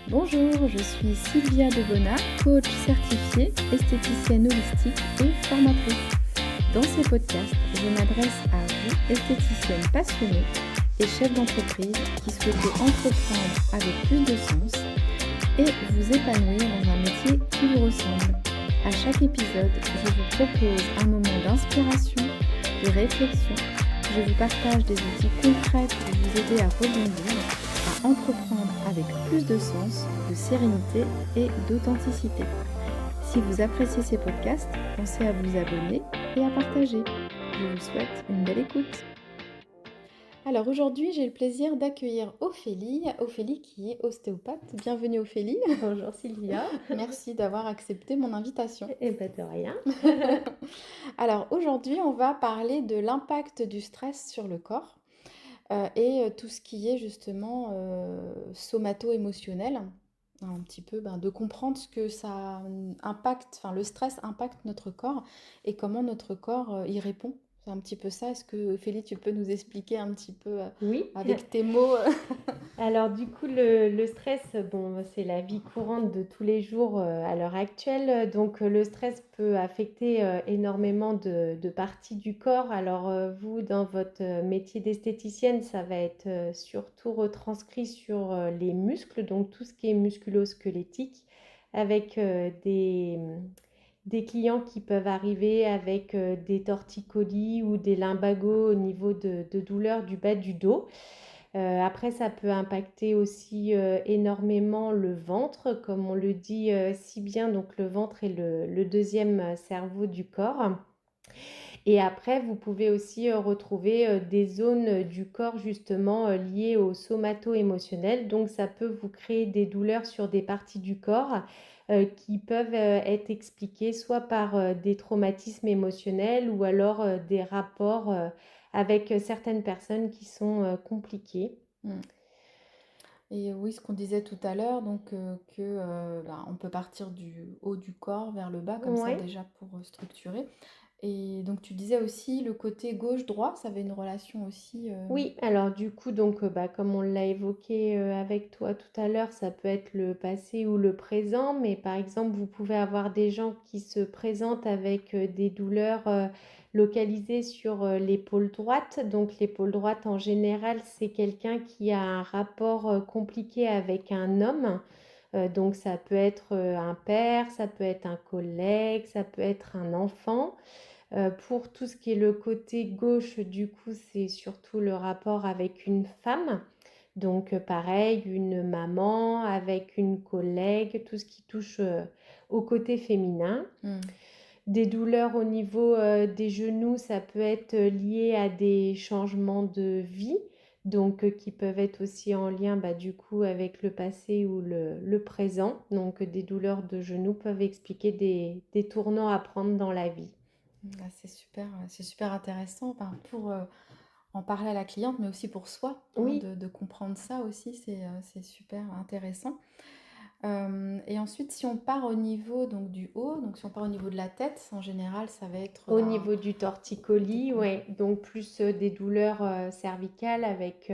Bonjour, je suis Sylvia Debona, coach certifiée, esthéticienne holistique et formatrice. Dans ces podcasts, je m'adresse à vous, esthéticiennes passionnées et chefs d'entreprise qui souhaitez entreprendre avec plus de sens et vous épanouir dans un métier qui vous ressemble. À chaque épisode, je vous propose un moment d'inspiration, de réflexion. Je vous partage des outils concrets pour vous aider à rebondir, à entreprendre avec plus de sens, de sérénité et d'authenticité. Si vous appréciez ces podcasts, pensez à vous abonner et à partager. Je vous souhaite une belle écoute. Alors aujourd'hui, j'ai le plaisir d'accueillir Ophélie qui est ostéopathe. Bienvenue Ophélie. Bonjour Sylvia. Merci d'avoir accepté mon invitation. Eh ben de rien. Alors aujourd'hui, on va parler de l'impact du stress sur le corps et tout ce qui est justement somato-émotionnel. Un petit peu de comprendre ce que ça impacte, enfin le stress impacte notre corps et comment notre corps y répond. C'est un petit peu ça. Est-ce que Ophélie, tu peux nous expliquer un petit peu Oui. avec tes mots Alors du coup, le stress, bon, c'est la vie courante de tous les jours à l'heure actuelle. Donc le stress peut affecter énormément de parties du corps. Alors vous, dans votre métier d'esthéticienne, ça va être surtout retranscrit sur les muscles, donc tout ce qui est musculo-squelettique, avec des clients qui peuvent arriver avec des torticolis ou des lumbagos au niveau de douleurs du bas du dos. Après, ça peut impacter aussi énormément le ventre, comme on le dit si bien. Donc, le ventre est le deuxième cerveau du corps. Et après, vous pouvez aussi retrouver des zones du corps justement liées au somato-émotionnel. Donc, ça peut vous créer des douleurs sur des parties du corps qui peuvent être expliquées soit par des traumatismes émotionnels ou alors des rapports avec certaines personnes qui sont compliqués. Mm. Et oui, ce qu'on disait tout à l'heure, donc on peut partir du haut du corps vers le bas, comme ça Ouais. déjà pour structurer. Et donc tu disais aussi le côté gauche-droit, ça avait une relation aussi. Oui, alors du coup, donc, comme on l'a évoqué avec toi tout à l'heure, ça peut être le passé ou le présent, mais par exemple, vous pouvez avoir des gens qui se présentent avec des douleurs localisées sur l'épaule droite. Donc l'épaule droite, en général, c'est quelqu'un qui a un rapport compliqué avec un homme. Donc ça peut être un père, ça peut être un collègue, ça peut être un enfant. Pour tout ce qui est le côté gauche, du coup, c'est surtout le rapport avec une femme. Donc pareil, une maman avec une collègue, tout ce qui touche au côté féminin. Mm. Des douleurs au niveau des genoux, ça peut être lié à des changements de vie, donc qui peuvent être aussi en lien du coup avec le passé ou le présent. Donc des douleurs de genoux peuvent expliquer des tournants à prendre dans la vie. C'est super intéressant pour en parler à la cliente, mais aussi pour soi, hein, Oui. de comprendre ça aussi, c'est super intéressant. Et ensuite, si on part au niveau donc, du haut, donc si on part au niveau de la tête, en général, ça va être Au niveau du torticolis, des- ouais, donc plus des douleurs cervicales avec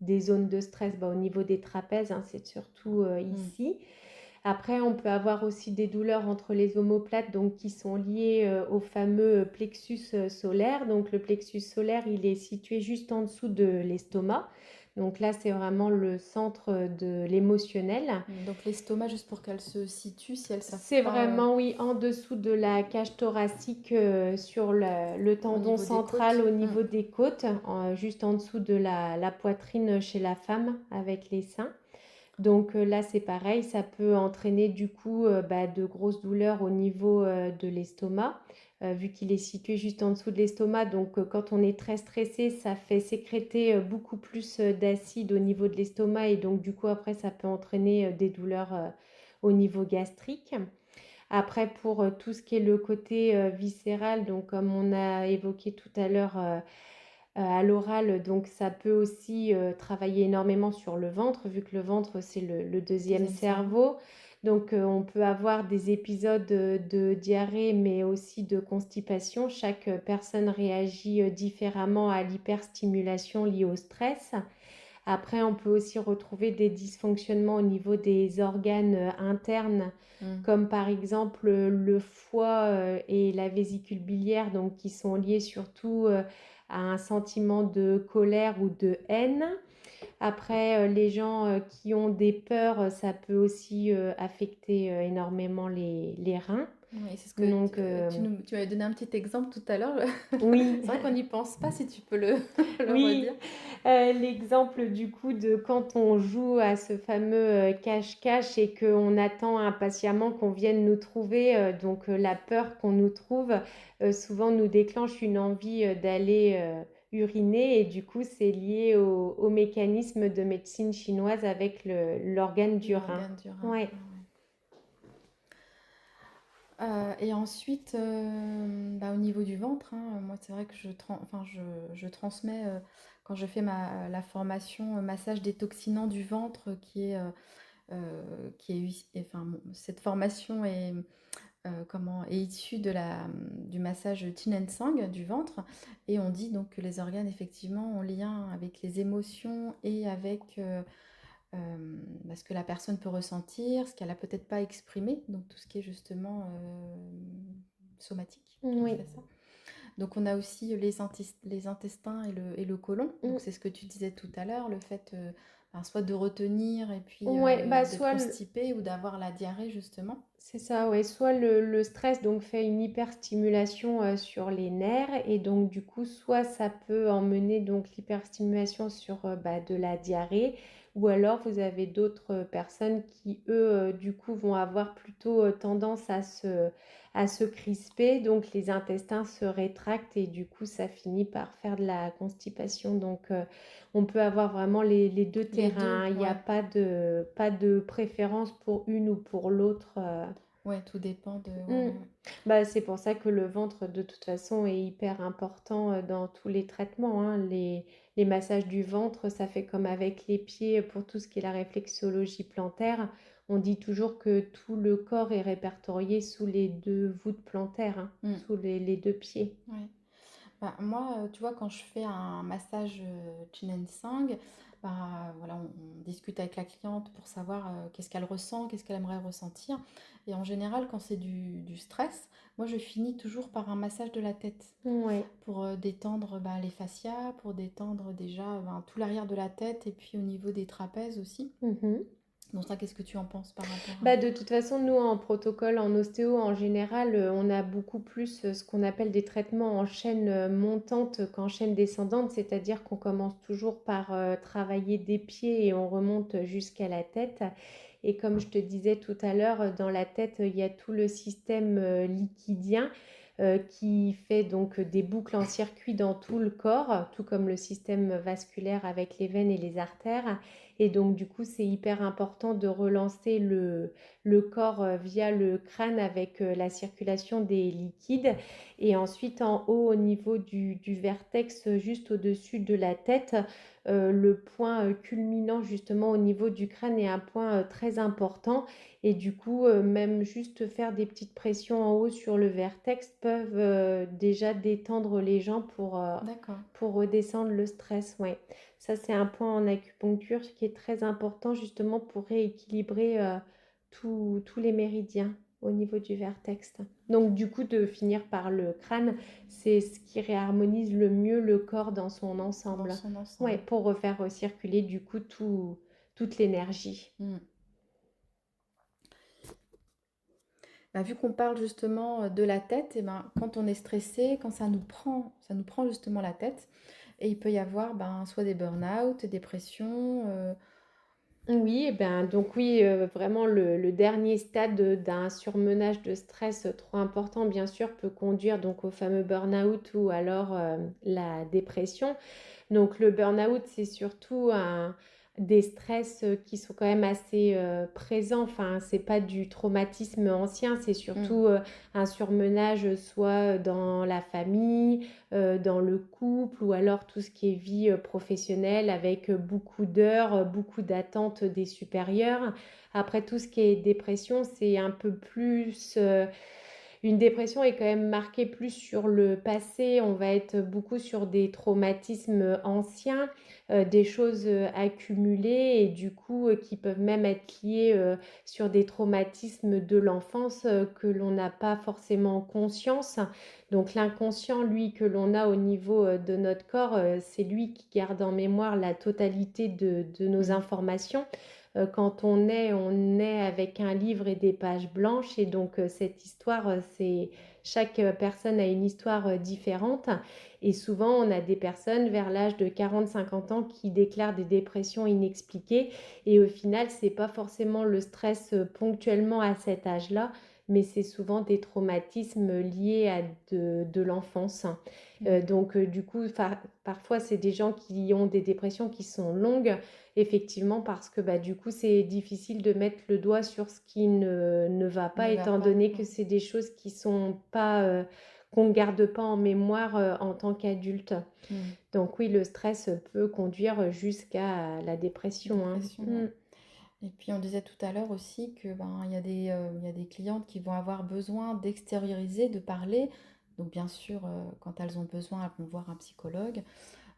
des zones de stress au niveau des trapèzes, hein, c'est surtout Mm. ici. Après, on peut avoir aussi des douleurs entre les omoplates, donc qui sont liées au fameux plexus solaire. Donc le plexus solaire, il est situé juste en dessous de l'estomac. Donc là, c'est vraiment le centre de l'émotionnel. Donc l'estomac, juste pour qu'elle se situe, si elles ne savent C'est pas vraiment, oui, en dessous de la cage thoracique sur le au tendon niveau des central côtes. au Mm. niveau des côtes, juste en dessous de la poitrine chez la femme avec les seins. Donc là, c'est pareil, ça peut entraîner du coup de grosses douleurs au niveau de l'estomac, vu qu'il est situé juste en dessous de l'estomac. Donc quand on est très stressé, ça fait sécréter beaucoup plus d'acide au niveau de l'estomac et donc du coup après, ça peut entraîner des douleurs au niveau gastrique. Après, pour tout ce qui est le côté viscéral, donc comme on a évoqué tout à l'heure à l'oral, donc ça peut aussi travailler énormément sur le ventre, vu que le ventre, c'est le deuxième Deuxième cerveau. cerveau. Donc on peut avoir des épisodes de diarrhée, mais aussi de constipation. Chaque personne réagit différemment à l'hyperstimulation liée au stress. Après, on peut aussi retrouver des dysfonctionnements au niveau des organes internes, Mm. comme par exemple le foie et la vésicule biliaire, donc qui sont liés surtout à un sentiment de colère ou de haine. Après, les gens qui ont des peurs, ça peut aussi affecter énormément les reins. Oui, c'est ce que Donc, tu m'avais donné un petit exemple tout à l'heure. oui, C'est vrai qu'on n'y pense pas, si tu peux le, le redire. oui, l'exemple du coup de quand on joue à ce fameux cache-cache et qu'on attend impatiemment qu'on vienne nous trouver, donc la peur qu'on nous trouve, souvent nous déclenche une envie d'aller uriner et du coup c'est lié au mécanisme de médecine chinoise avec l'organe du rein. L'organe du rein. Ouais. Ah ouais. Et ensuite, au niveau du ventre, hein, moi c'est vrai que je transmets quand je fais la formation massage détoxinant du ventre cette formation est issue du massage Yin Sang du ventre et on dit donc que les organes effectivement ont lien avec les émotions et avec ce que la personne peut ressentir, ce qu'elle a peut-être pas exprimé, donc tout ce qui est justement somatique qui Oui. fait ça. Donc on a aussi les intestins et le côlon. Mm. Donc c'est ce que tu disais tout à l'heure, le fait soit de retenir et puis Ouais, bah d'être soit constipé ou d'avoir la diarrhée justement. c'est ça, ouais. Soit le stress donc fait une hyperstimulation sur les nerfs et donc du coup soit ça peut emmener donc l'hyperstimulation sur de la diarrhée ou alors vous avez d'autres personnes qui eux du coup vont avoir plutôt tendance à se crisper donc les intestins se rétractent et du coup ça finit par faire de la constipation donc on peut avoir vraiment les deux Les terrains, deux, hein. Il n'y a ouais. pas de préférence pour une ou pour l'autre. Ouais, tout dépend de. Ouais, Mm. ouais, ouais. Bah, c'est pour ça que le ventre, de toute façon, est hyper important dans tous les traitements, hein. Les massages du ventre, ça fait comme avec les pieds pour tout ce qui est la réflexologie plantaire. On dit toujours que tout le corps est répertorié sous les deux voûtes plantaires, hein, Mm, sous les deux pieds. ouais. Moi, tu vois, quand je fais un massage Chin Sang, voilà, on discute avec la cliente pour savoir qu'est-ce qu'elle ressent, qu'est-ce qu'elle aimerait ressentir. Et en général, quand c'est du stress, moi, je finis toujours par un massage de la tête Ouais. pour détendre les fascias, pour détendre déjà tout l'arrière de la tête et puis au niveau des trapèzes aussi. Mhm. Donc ça, qu'est-ce que tu en penses par rapport à... Bah, de toute façon, nous, en protocole, en ostéo, en général, on a beaucoup plus ce qu'on appelle des traitements en chaîne montante qu'en chaîne descendante, c'est-à-dire qu'on commence toujours par travailler des pieds et on remonte jusqu'à la tête. Et comme je te disais tout à l'heure, dans la tête, il y a tout le système liquidien qui fait donc des boucles en circuit dans tout le corps, tout comme le système vasculaire avec les veines et les artères. Et donc, du coup, c'est hyper important de relancer le corps via le crâne avec la circulation des liquides. Et ensuite, en haut, au niveau du vertex, juste au-dessus de la tête, le point culminant justement au niveau du crâne est un point très important. Et du coup, même juste faire des petites pressions en haut sur le vertex peuvent déjà détendre les gens D'accord. pour redescendre le stress. Ouais. Ça, c'est un point en acupuncture qui est très important justement pour rééquilibrer tous les méridiens au niveau du vertex. Donc, du coup, de finir par le crâne, c'est ce qui réharmonise le mieux le corps dans son Dans ensemble. son Ouais, ensemble. pour refaire circuler du coup toute l'énergie. Mm. Vu qu'on parle justement de la tête, et quand on est stressé, quand ça nous prend justement la tête, et il peut y avoir soit des burn-out, des dépressions. Oui, et ben, donc oui, vraiment le dernier stade d'un surmenage de stress trop important, bien sûr, peut conduire donc au fameux burn-out ou alors la dépression. Donc le burn-out, c'est surtout des stress qui sont quand même assez présents. Enfin, c'est pas du traumatisme ancien, c'est Mm. surtout un surmenage soit dans la famille, dans le couple ou alors tout ce qui est vie professionnelle avec beaucoup d'heures, beaucoup d'attentes des supérieurs. Après tout ce qui est dépression, c'est un peu plus une dépression est quand même marquée plus sur le passé. On va être beaucoup sur des traumatismes anciens, des choses, accumulées et du coup, qui peuvent même être liées, sur des traumatismes de l'enfance, que l'on n'a pas forcément conscience. Donc l'inconscient, lui, que l'on a au niveau, de notre corps, c'est lui qui garde en mémoire la totalité de nos Mmh. informations. Quand on est avec un livre et des pages blanches et donc cette histoire, c'est chaque, personne a une histoire, différente et souvent on a des personnes vers l'âge de 40-50 ans qui déclarent des dépressions inexpliquées et au final, c'est pas forcément le stress, ponctuellement à cet âge-là, mais c'est souvent des traumatismes liés à de l'enfance. Mmh. Donc du coup, parfois, c'est des gens qui ont des dépressions qui sont longues, effectivement, parce que, bah, du coup, c'est difficile de mettre le doigt sur ce qui ne va pas, Ne va étant pas. donné que Mmh. c'est des choses qui sont pas, qu'on ne garde pas en mémoire, en tant qu'adulte. Mmh. Donc oui, le stress peut conduire jusqu'à la dépression, hein. Dépression, ouais. Mmh. Et puis on disait tout à l'heure aussi que ben il y a des clientes qui vont avoir besoin d'extérioriser, de parler. Donc bien sûr, quand elles ont besoin, elles vont voir un psychologue.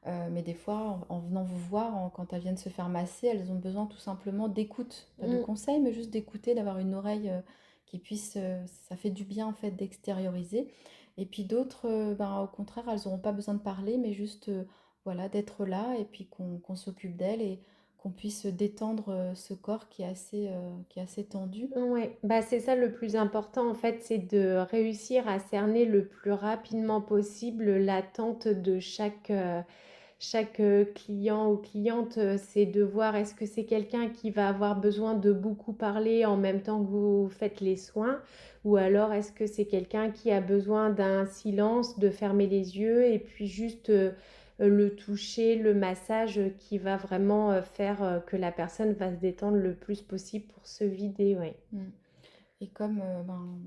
Mais des fois, en venant vous voir, quand elles viennent se faire masser, elles ont besoin tout simplement d'écoute, pas de Mmh. conseils, mais juste d'écouter, d'avoir une oreille qui puisse, ça fait du bien en fait d'extérioriser. Et puis d'autres, ben, au contraire, elles n'auront pas besoin de parler, mais juste voilà, d'être là et puis qu'on s'occupe d'elles et qu'on puisse détendre ce corps qui est assez tendu. Ouais, bah, c'est ça le plus important en fait, c'est de réussir à cerner le plus rapidement possible l'attente de chaque client ou cliente. C'est de voir est-ce que c'est quelqu'un qui va avoir besoin de beaucoup parler en même temps que vous faites les soins ou alors est-ce que c'est quelqu'un qui a besoin d'un silence, de fermer les yeux et puis juste le toucher, le massage qui va vraiment faire que la personne va se détendre le plus possible pour se vider, ouais. Mm. Et comme ben,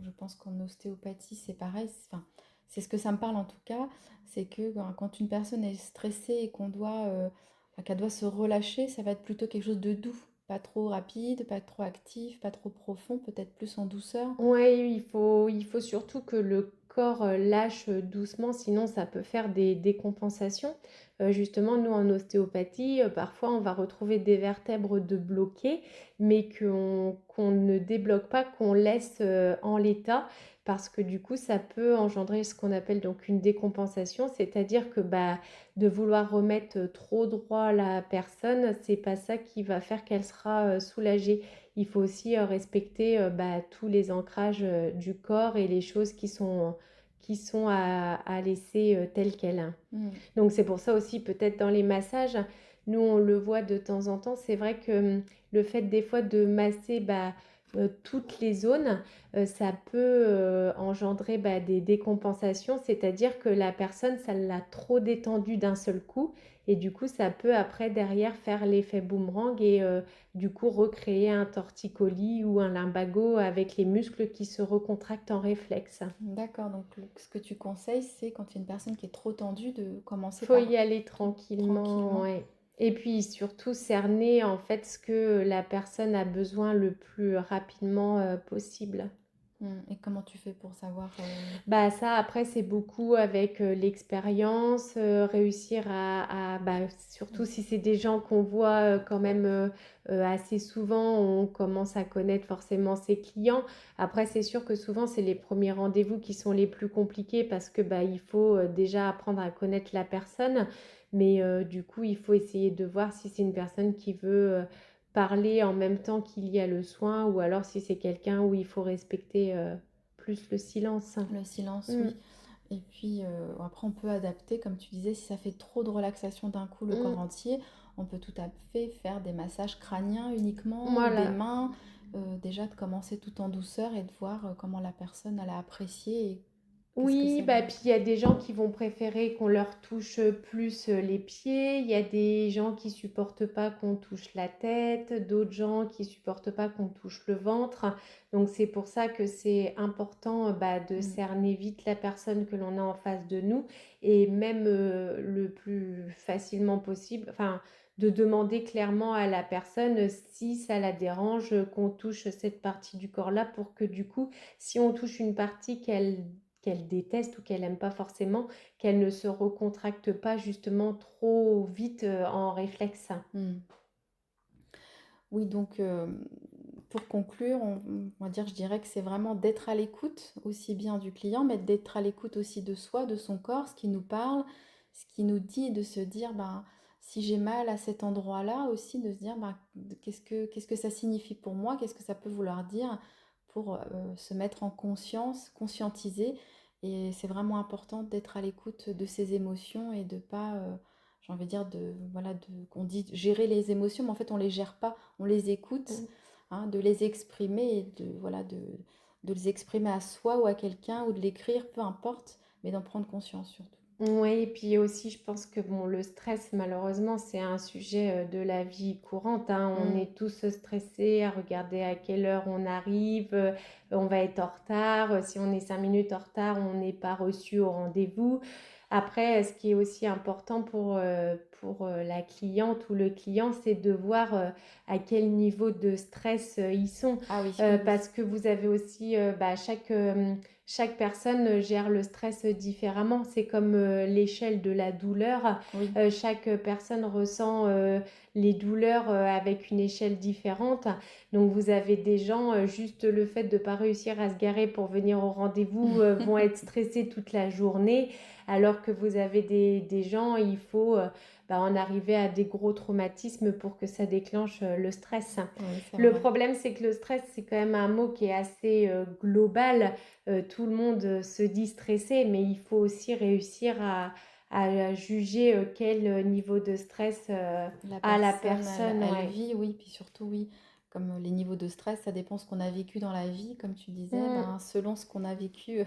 je pense qu'en ostéopathie, c'est pareil, enfin, c'est ce que ça me parle en tout cas, c'est que ben, quand une personne est stressée et enfin, qu'elle doit se relâcher, ça va être plutôt quelque chose de doux, pas trop rapide, pas trop actif, pas trop profond, peut-être plus en douceur. Ouais, il faut surtout que le corps, lâche, doucement, sinon ça peut faire des décompensations. Justement, nous, en ostéopathie, parfois, on va retrouver des vertèbres de bloquées, mais qu'on ne débloque pas, qu'on laisse, en l'état parce que du coup, ça peut engendrer ce qu'on appelle donc une décompensation. C'est-à-dire que, bah, de vouloir remettre, trop droit la personne, c'est pas ça qui va faire qu'elle sera, soulagée. Il faut aussi respecter bah, tous les ancrages du corps et les choses qui sont à laisser telles quelles, hein. Mm. Donc c'est pour ça aussi peut-être dans les massages, nous on le voit de temps en temps, c'est vrai que le fait des fois de masser bah, toutes les zones, ça peut engendrer bah, des décompensations, c'est-à-dire que la personne, ça l'a trop détendue d'un seul coup, et du coup ça peut après derrière faire l'effet boomerang et du coup recréer un torticolis ou un lumbago avec les muscles qui se recontractent en réflexe. D'accord, donc ce que tu conseilles, c'est quand il y a une personne qui est trop tendue, de commencer Faut par y aller tout tranquillement, tranquillement. ouais. Et puis surtout cerner en fait ce que la personne a besoin le plus rapidement possible. Mm. Et comment tu fais pour savoir Bah ça après c'est beaucoup avec l'expérience, réussir bah, surtout si c'est des gens qu'on voit quand même assez souvent, on commence à connaître forcément ses clients. Après c'est sûr que souvent c'est les premiers rendez-vous qui sont les plus compliqués parce que bah il faut déjà apprendre à connaître la personne, mais du coup il faut essayer de voir si c'est une personne qui veut parler en même temps qu'il y a le soin ou alors si c'est quelqu'un où il faut respecter plus le silence. le silence, Mmh. oui. Et puis après, on peut adapter, comme tu disais, si ça fait trop de relaxation d'un coup le corps Mmh. entier, on peut tout à fait faire des massages crâniens uniquement ou des Voilà. mains. Déjà de commencer tout en douceur et de voir comment la personne elle a apprécié et qu'est-ce que Oui, ça bah, lui... puis il y a des gens qui vont préférer qu'on leur touche plus les pieds, il y a des gens qui supportent pas qu'on touche la tête, d'autres gens qui supportent pas qu'on touche le ventre. Donc c'est pour ça que c'est important bah, de Mm. cerner vite la personne que l'on a en face de nous et même le plus facilement possible, enfin de demander clairement à la personne si ça la dérange qu'on touche cette partie du corps-là pour que du coup, si on touche une partie qu'elle déteste ou qu'elle n'aime pas forcément, qu'elle ne se recontracte pas justement trop vite en réflexe. Mm. Oui, donc pour conclure, on va dire, je dirais que c'est vraiment d'être à l'écoute aussi bien du client, mais d'être à l'écoute aussi de soi, de son corps, ce qui nous parle, ce qui nous dit, de se dire, ben, si j'ai mal à cet endroit-là aussi, de se dire, ben, qu'est-ce que ça signifie pour moi, qu'est-ce que ça peut vouloir dire pour se mettre en conscience, conscientiser. Et c'est vraiment important d'être à l'écoute de ses émotions et de pas, j'ai envie de dire, voilà, qu'on dit gérer les émotions, mais en fait on les gère pas, on les écoute, Mm. hein, de les exprimer et voilà, de les exprimer à soi ou à quelqu'un ou de l'écrire, peu importe, mais d'en prendre conscience surtout. Oui, et puis aussi, je pense que bon, le stress, malheureusement, c'est un sujet de la vie courante, hein. On Mm. est tous stressés à regarder à quelle heure on arrive, on va être en retard. Si on est 5 minutes en retard, on n'est pas reçu au rendez-vous. Après, ce qui est aussi important pour la cliente ou le client, c'est de voir à quel niveau de stress ils sont. Ah oui, oui, oui. Parce que vous avez aussi, chaque personne gère le stress différemment. C'est comme l'échelle de la douleur. Oui. Chaque personne ressent les douleurs avec une échelle différente. Donc vous avez des gens, juste le fait de ne pas réussir à se garer pour venir au rendez-vous vont être stressés toute la journée. Alors que vous avez des gens, il faut en arriver à des gros traumatismes pour que ça déclenche le stress. Oui, c'est Le vrai. problème, c'est que le stress, c'est quand même un mot qui est assez global. Tout le monde se dit stressé, mais il faut aussi réussir à juger quel niveau de stress a la personne. Elle Ouais. vit, oui, puis surtout, oui, comme les niveaux de stress, ça dépend ce qu'on a vécu dans la vie, comme tu disais, Mm. ben, selon ce qu'on a vécu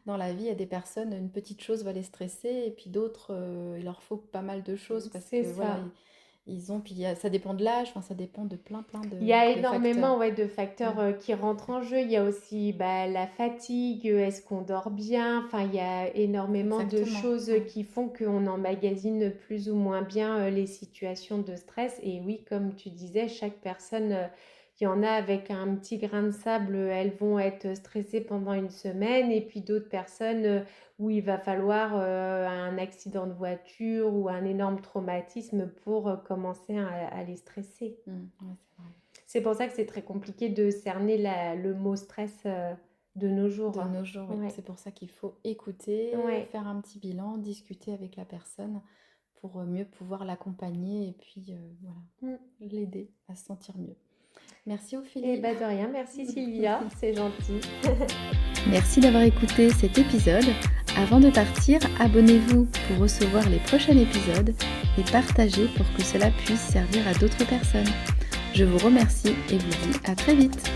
dans la vie, il y a des personnes, une petite chose va les stresser, et puis d'autres, il leur faut pas mal de choses, parce C'est que voilà, ça. ils ont, puis ça dépend de l'âge, enfin, ça dépend de plein Il y a de facteurs. énormément de facteurs Mm. qui rentrent en jeu. Il y a aussi la fatigue, est-ce qu'on dort bien? Enfin, il y a énormément de Exactement. choses Mm. qui font qu'on emmagasine plus ou moins bien les situations de stress. Et oui, comme tu disais, chaque personne, il y en a avec un petit grain de sable, elles vont être stressées pendant une semaine. Et puis d'autres personnes où il va falloir un accident de voiture ou un énorme traumatisme pour commencer à les stresser. Mm. Ouais, c'est vrai. C'est pour ça que c'est très compliqué de cerner le mot stress de nos jours. De nos jours, oui. Ouais. C'est pour ça qu'il faut écouter, Ouais. faire un petit bilan, discuter avec la personne pour mieux pouvoir l'accompagner et puis voilà, l'aider à se sentir mieux. Merci Ophélie. Et de rien, merci Sylvia, c'est gentil. Merci d'avoir écouté cet épisode. Avant de partir, abonnez-vous pour recevoir les prochains épisodes et partagez pour que cela puisse servir à d'autres personnes. Je vous remercie et vous dis à très vite.